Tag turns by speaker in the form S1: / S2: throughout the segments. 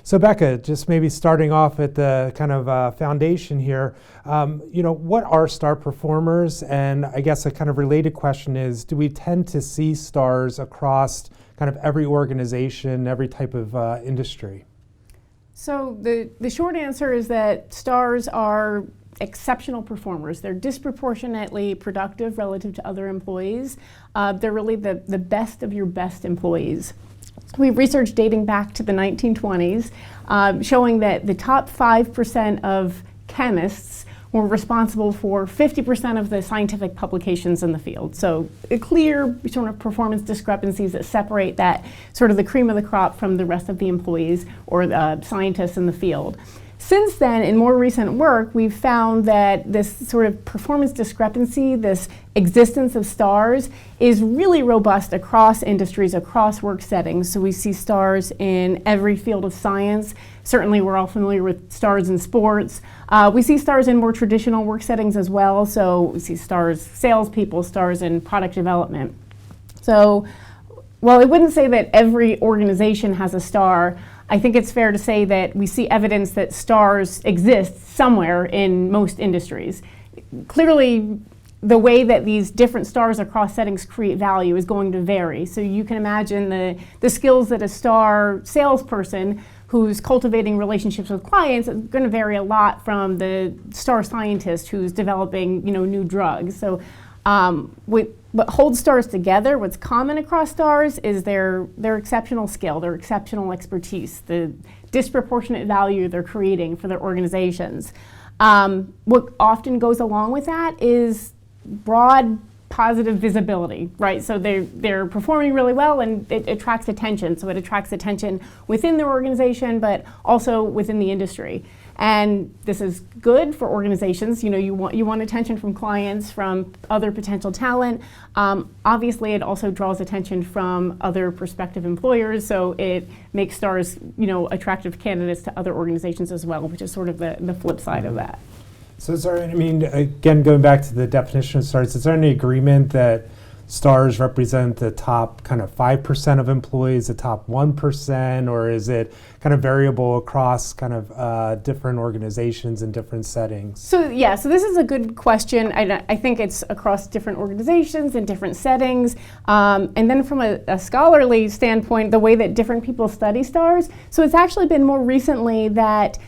S1: So Becca, just maybe starting off at the kind of foundation here, what are star performers? And I guess a kind of related question is, do we tend to see stars across kind of every organization, every type of industry?
S2: So the short answer is that stars are exceptional performers. They're disproportionately productive relative to other employees. They're really the best of your best employees. We've researched dating back to the 1920s, showing that the top 5% of chemists were responsible for 50% of the scientific publications in the field. So a clear sort of performance discrepancies that separate that sort of the cream of the crop from the rest of the employees or the scientists in the field. Since then, in more recent work, we've found that this sort of performance discrepancy, this existence of stars, is really robust across industries, across work settings. So we see stars in every field of science. Certainly, we're all familiar with stars in sports. We see stars in more traditional work settings as well. So we see stars, salespeople, stars in product development. So while I wouldn't say that every organization has a star, I think it's fair to say that we see evidence that stars exist somewhere in most industries. Clearly, the way that these different stars across settings create value is going to vary. So you can imagine the skills that a star salesperson who's cultivating relationships with clients is going to vary a lot from the star scientist who's developing, new drugs. So what holds stars together, what's common across stars, is their exceptional skill, their exceptional expertise, the disproportionate value they're creating for their organizations. What often goes along with that is broad positive visibility, right? So they're performing really well and it attracts attention. So it attracts attention within their organization, but also within the industry. And this is good for organizations. You want attention from clients, from other potential talent. Obviously, it also draws attention from other prospective employers. So it makes stars, attractive candidates to other organizations as well, which is sort of the flip side of that.
S1: So is there, again, going back to the definition of stars, is there any agreement that stars represent the top kind of 5% of employees, the top 1%, or is it kind of variable across kind of different organizations and different settings?
S2: So this is a good question. I think it's across different organizations and different settings. And then from a scholarly standpoint, the way that different people study stars, so it's actually been more recently that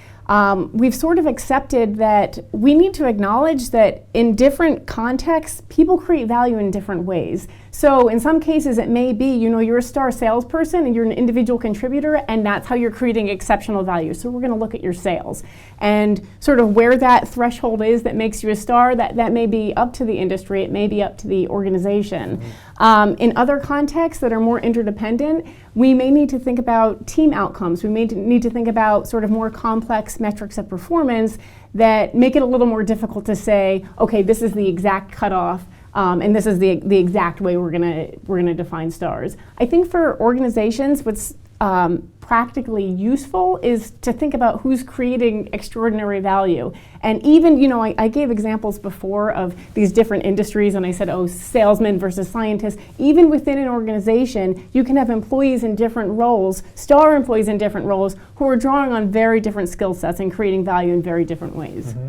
S2: we've sort of accepted that we need to acknowledge that in different contexts, people create value in different ways. So in some cases, it may be, you're a star salesperson and you're an individual contributor, and that's how you're creating exceptional value. So we're going to look at your sales. And sort of where that threshold is that makes you a star, that may be up to the industry, it may be up to the organization. Mm-hmm. In other contexts that are more interdependent, we may need to think about team outcomes. We may need to think about sort of more complex metrics of performance that make it a little more difficult to say, okay, this is the exact cutoff, and this is the exact way we're gonna define stars. I think for organizations, what's practically useful is to think about who's creating extraordinary value. And even, I gave examples before of these different industries, and I said, salesmen versus scientists. Even within an organization, you can have employees in different roles, star employees in different roles, who are drawing on very different skill sets and creating value in very different ways. Mm-hmm.